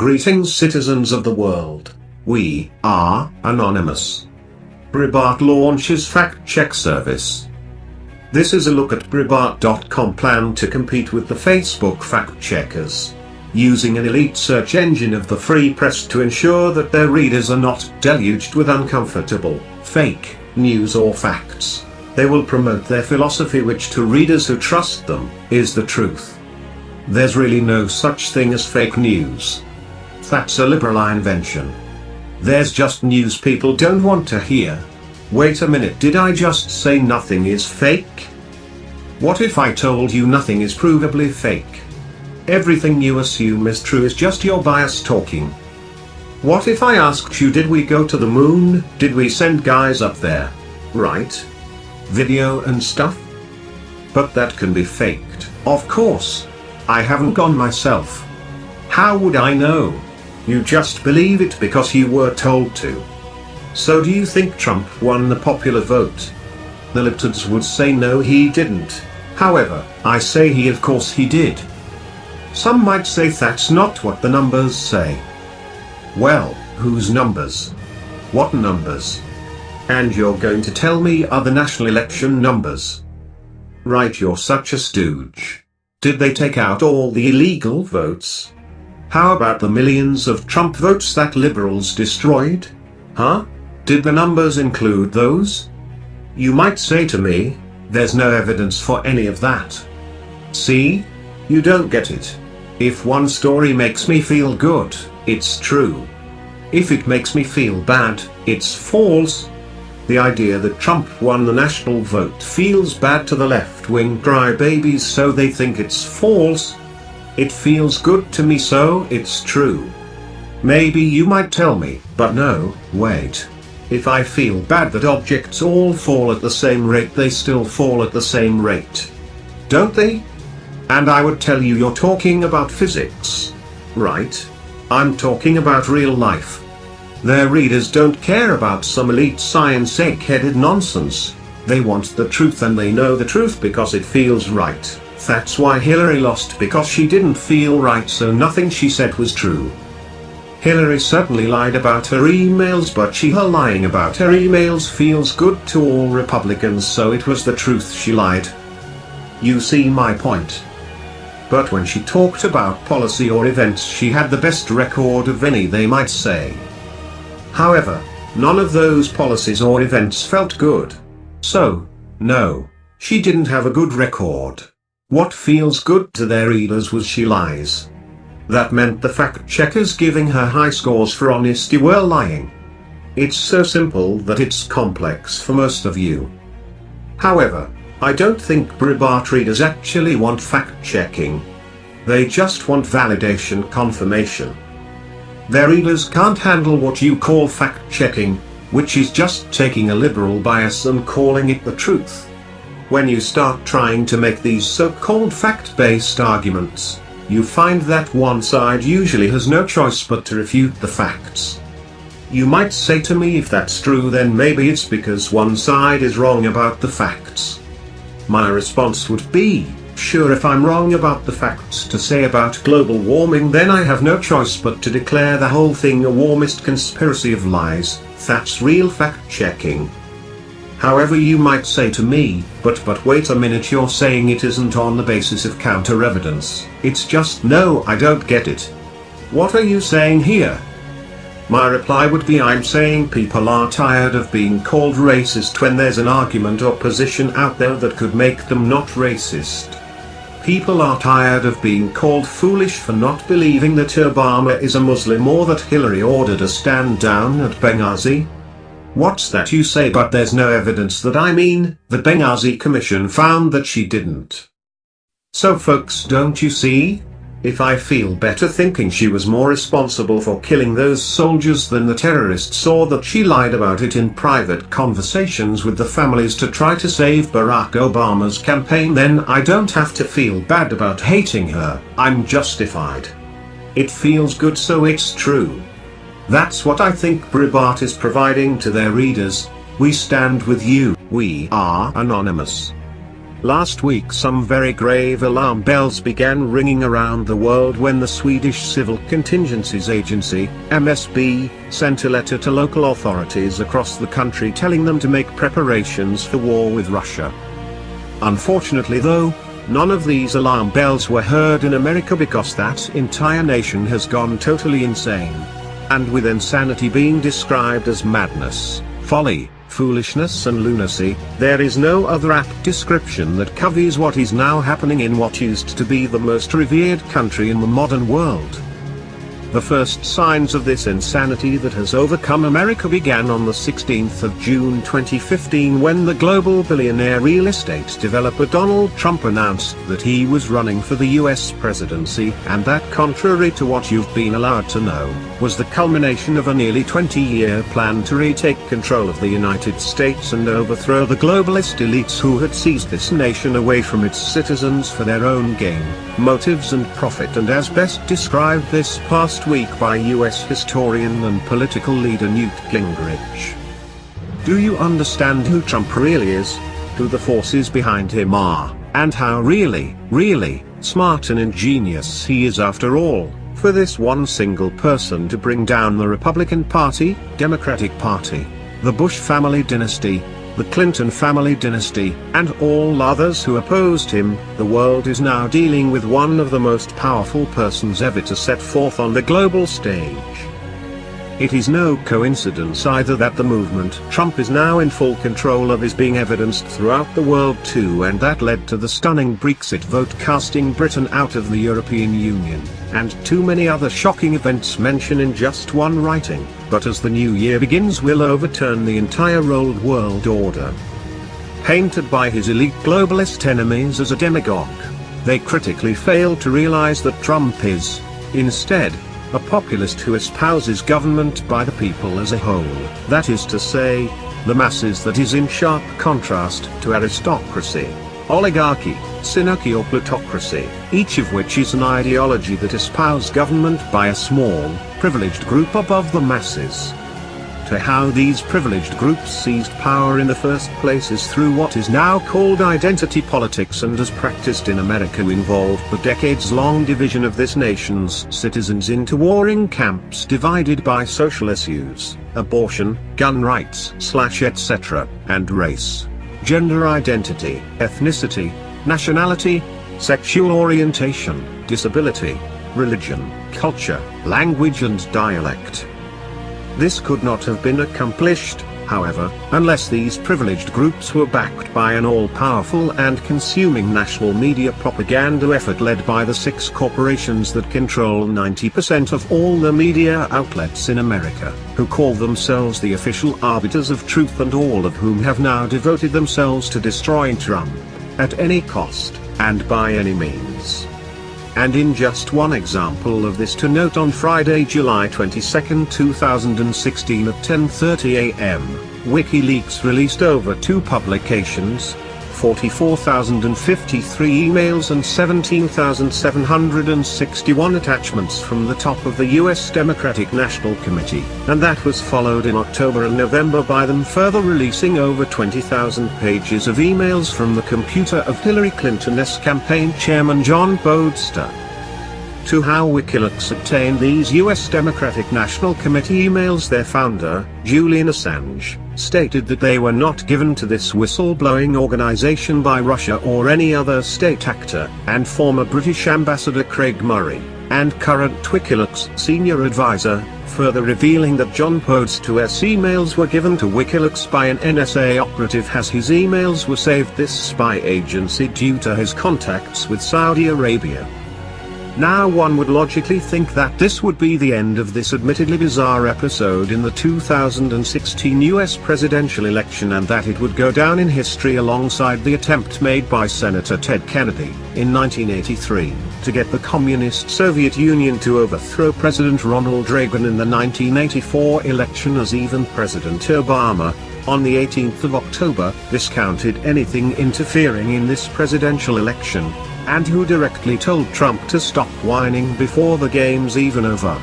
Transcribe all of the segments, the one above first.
Greetings citizens of the world. We are anonymous. Breitbart launches fact-check service. This is a look at Breitbart.com plan to compete with the Facebook fact-checkers, using an elite search engine of the free press to ensure that their readers are not deluged with uncomfortable, fake news or facts. They will promote their philosophy, which to readers who trust them, is the truth. There's really no such thing as fake news. That's a liberal invention. There's just news people don't want to hear. Wait a minute, did I just say nothing is fake? What if I told you nothing is provably fake? Everything you assume is true is just your bias talking. What if I asked you, did we go to the moon? Did we send guys up there? Right? Video and stuff? But that can be faked. Of course. I haven't gone myself. How would I know? You just believe it because you were told to. So do you think Trump won the popular vote? The libtards would say no, he didn't. However, I say of course he did. Some might say that's not what the numbers say. Well, whose numbers? What numbers? And you're going to tell me are the national election numbers? Right, you're such a stooge. Did they take out all the illegal votes? How about the millions of Trump votes that liberals destroyed? Huh? Did the numbers include those? You might say to me, there's no evidence for any of that. See? You don't get it. If one story makes me feel good, it's true. If it makes me feel bad, it's false. The idea that Trump won the national vote feels bad to the left-wing crybabies, so they think it's false. It feels good to me, so it's true. Maybe you might tell me, but no, wait. If I feel bad that objects all fall at the same rate, they still fall at the same rate. Don't they? And I would tell you you're talking about physics. Right? I'm talking about real life. Their readers don't care about some elite science egg-headed nonsense. They want the truth, and they know the truth because it feels right. That's why Hillary lost, because she didn't feel right, so nothing she said was true. Hillary certainly lied about her emails, but her lying about her emails feels good to all Republicans, so it was the truth she lied. You see my point? But when she talked about policy or events, she had the best record of any, they might say. However, none of those policies or events felt good. So, no, she didn't have a good record. What feels good to their readers was she lies. That meant the fact-checkers giving her high scores for honesty were lying. It's so simple that it's complex for most of you. However, I don't think Breitbart readers actually want fact-checking. They just want validation, confirmation. Their readers can't handle what you call fact-checking, which is just taking a liberal bias and calling it the truth. When you start trying to make these so-called fact-based arguments, you find that one side usually has no choice but to refute the facts. You might say to me, if that's true, then maybe it's because one side is wrong about the facts. My response would be, sure, if I'm wrong about the facts to say about global warming, then I have no choice but to declare the whole thing a warmist conspiracy of lies. That's real fact-checking. However, you might say to me, but wait a minute, you're saying it isn't on the basis of counter-evidence. It's just, no, I don't get it. What are you saying here? My reply would be, I'm saying people are tired of being called racist when there's an argument or position out there that could make them not racist. People are tired of being called foolish for not believing that Obama is a Muslim or that Hillary ordered a stand down at Benghazi. What's that you say, but there's no evidence that the Benghazi Commission found that she didn't. So folks, don't you see? If I feel better thinking she was more responsible for killing those soldiers than the terrorists, or that she lied about it in private conversations with the families to try to save Barack Obama's campaign, then I don't have to feel bad about hating her. I'm justified. It feels good, so it's true. That's what I think Breitbart is providing to their readers. We stand with you. We are anonymous. Last week some very grave alarm bells began ringing around the world when the Swedish Civil Contingencies Agency, MSB, sent a letter to local authorities across the country telling them to make preparations for war with Russia. Unfortunately though, none of these alarm bells were heard in America because that entire nation has gone totally insane. And with insanity being described as madness, folly, foolishness and lunacy, there is no other apt description that covers what is now happening in what used to be the most revered country in the modern world. The first signs of this insanity that has overcome America began on the 16th of June 2015 when the global billionaire real estate developer Donald Trump announced that he was running for the US presidency, and that, contrary to what you've been allowed to know, was the culmination of a nearly 20-year plan to retake control of the United States and overthrow the globalist elites who had seized this nation away from its citizens for their own gain, motives and profit, and as best described this past week by US historian and political leader Newt Gingrich. Do you understand who Trump really is, who the forces behind him are, and how really smart and ingenious he is after all, for this one single person to bring down the Republican Party, Democratic Party, the Bush family dynasty, the Clinton family dynasty, and all others who opposed him? The world is now dealing with one of the most powerful persons ever to set forth on the global stage. It is no coincidence either that the movement Trump is now in full control of is being evidenced throughout the world too, and that led to the stunning Brexit vote casting Britain out of the European Union, and too many other shocking events mentioned in just one writing. But as the new year begins, will overturn the entire old world order. Painted by his elite globalist enemies as a demagogue, they critically fail to realize that Trump is, instead, a populist who espouses government by the people as a whole, that is to say, the masses, that is in sharp contrast to aristocracy, oligarchy, synarchy or plutocracy, each of which is an ideology that espouses government by a small, privileged group above the masses. To how these privileged groups seized power in the first place is through what is now called identity politics, and as practiced in America involved the decades-long division of this nation's citizens into warring camps divided by social issues, abortion, gun rights etc., and race, gender identity, ethnicity, nationality, sexual orientation, disability, religion, culture, language and dialect. This could not have been accomplished, however, unless these privileged groups were backed by an all-powerful and consuming national media propaganda effort led by the 6 corporations that control 90% of all the media outlets in America, who call themselves the official arbiters of truth, and all of whom have now devoted themselves to destroying Trump, at any cost, and by any means. And in just one example of this to note, on Friday, July 22, 2016 at 10:30 a.m., WikiLeaks released over 2 publications, 44,053 emails and 17,761 attachments from the top of the US Democratic National Committee, and that was followed in October and November by them further releasing over 20,000 pages of emails from the computer of Hillary Clinton's campaign chairman John Podesta. To how WikiLeaks obtained these US Democratic National Committee emails, their founder, Julian Assange, stated that they were not given to this whistleblowing organization by Russia or any other state actor, and former British Ambassador Craig Murray, and current WikiLeaks senior advisor, further revealing that John Podesta's emails were given to WikiLeaks by an NSA operative, as his emails were saved this spy agency due to his contacts with Saudi Arabia. Now one would logically think that this would be the end of this admittedly bizarre episode in the 2016 US presidential election, and that it would go down in history alongside the attempt made by Senator Ted Kennedy, in 1983, to get the communist Soviet Union to overthrow President Ronald Reagan in the 1984 election, as even President Obama, on the 18th of October, discounted anything interfering in this presidential election, and who directly told Trump to stop whining before the game's even over.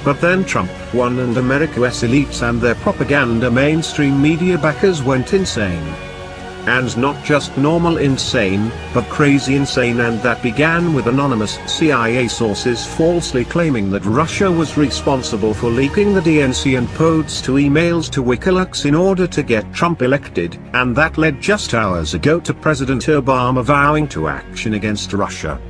But then Trump won, and America's elites and their propaganda mainstream media backers went insane. and not just normal insane, but crazy insane, and that began with anonymous CIA sources falsely claiming that Russia was responsible for leaking the DNC and codes to emails to WikiLeaks in order to get Trump elected, and that led just hours ago to President Obama vowing to action against Russia.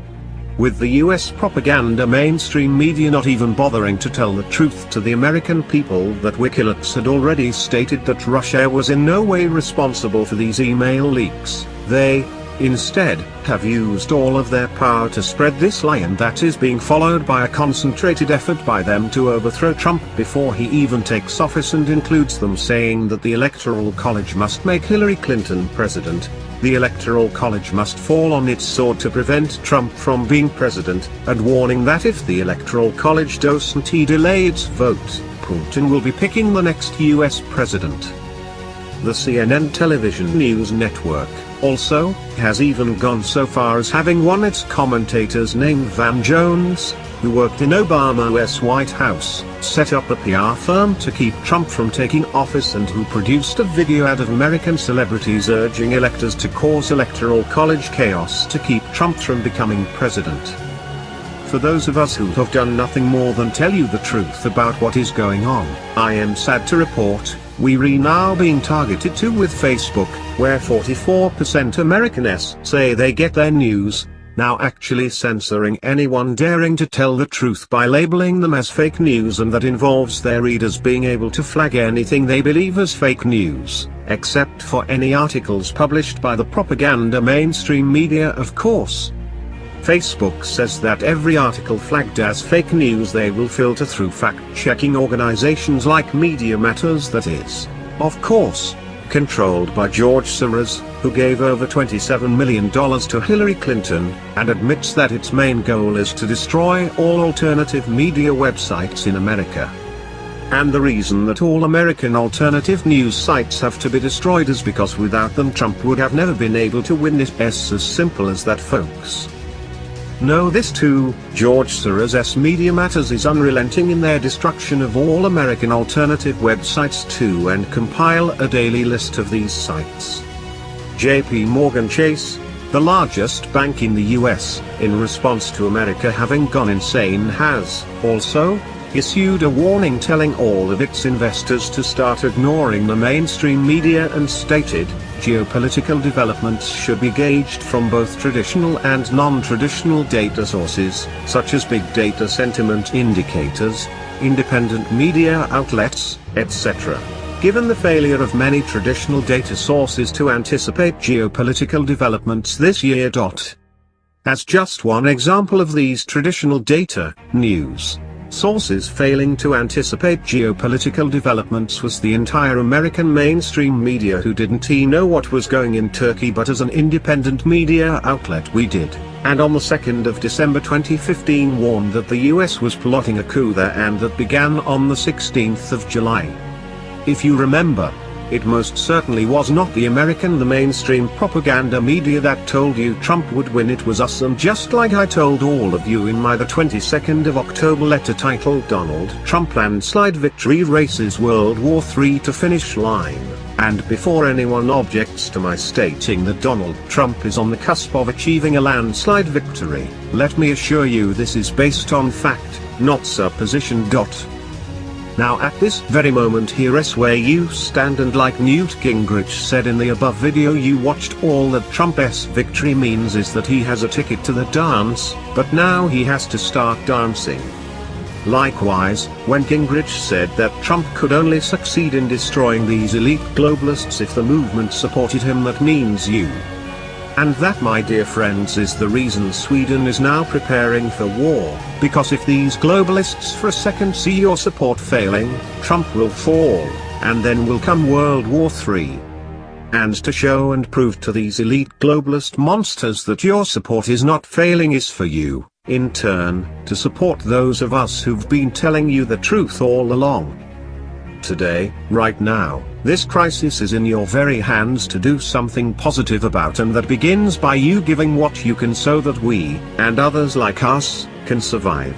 With the US propaganda mainstream media not even bothering to tell the truth to the American people that WikiLeaks had already stated that Russia was in no way responsible for these email leaks, they, instead, have used all of their power to spread this lie, and that is being followed by a concentrated effort by them to overthrow Trump before he even takes office, and includes them saying that the Electoral College must make Hillary Clinton president. The Electoral College must fall on its sword to prevent Trump from being president, and warning that if the Electoral College doesn't delay its vote, Putin will be picking the next US president. The CNN television news network, also, has even gone so far as having one its commentators named Van Jones, who worked in Obama's White House, set up a PR firm to keep Trump from taking office, and who produced a video ad of American celebrities urging electors to cause Electoral College chaos to keep Trump from becoming president. For those of us who have done nothing more than tell you the truth about what is going on, I am sad to report, we're now being targeted too with Facebook, where 44% Americans say they get their news, now actually censoring anyone daring to tell the truth by labeling them as fake news, and that involves their readers being able to flag anything they believe as fake news, except for any articles published by the propaganda mainstream media, of course. Facebook says that every article flagged as fake news they will filter through fact-checking organizations like Media Matters, that is, of course, controlled by George Soros, who gave over $27 million to Hillary Clinton, and admits that its main goal is to destroy all alternative media websites in America. And the reason that all American alternative news sites have to be destroyed is because without them Trump would have never been able to win. It's as simple as that, folks. Know this too, George Soros' Media Matters is unrelenting in their destruction of all American alternative websites too, and compile a daily list of these sites. JP Morgan Chase, the largest bank in the US, in response to America having gone insane, has, also, issued a warning telling all of its investors to start ignoring the mainstream media, and stated, geopolitical developments should be gauged from both traditional and non-traditional data sources, such as big data sentiment indicators, independent media outlets, etc. Given the failure of many traditional data sources to anticipate geopolitical developments this year. As just one example of these traditional data, news sources failing to anticipate geopolitical developments was the entire American mainstream media, who didn't know what was going in Turkey, but as an independent media outlet we did, and on the 2nd of December 2015 warned that the US was plotting a coup there, and that began on the 16th of July. If you remember, it most certainly was not the mainstream propaganda media that told you Trump would win, it was us. And just like I told all of you in my the 22nd of October letter titled Donald Trump Landslide Victory Races World War III to Finish Line, and before anyone objects to my stating that Donald Trump is on the cusp of achieving a landslide victory, let me assure you this is based on fact, not supposition. Now at this very moment here is where you stand, and like Newt Gingrich said in the above video you watched, all that Trump's victory means is that he has a ticket to the dance, but now he has to start dancing. Likewise, when Gingrich said that Trump could only succeed in destroying these elite globalists if the movement supported him, that means you. And that, my dear friends, is the reason Sweden is now preparing for war, because if these globalists for a second see your support failing, Trump will fall, and then will come World War III. And to show and prove to these elite globalist monsters that your support is not failing is for you, in turn, to support those of us who've been telling you the truth all along. Today, right now, this crisis is in your very hands to do something positive about, and that begins by you giving what you can so that we, and others like us, can survive.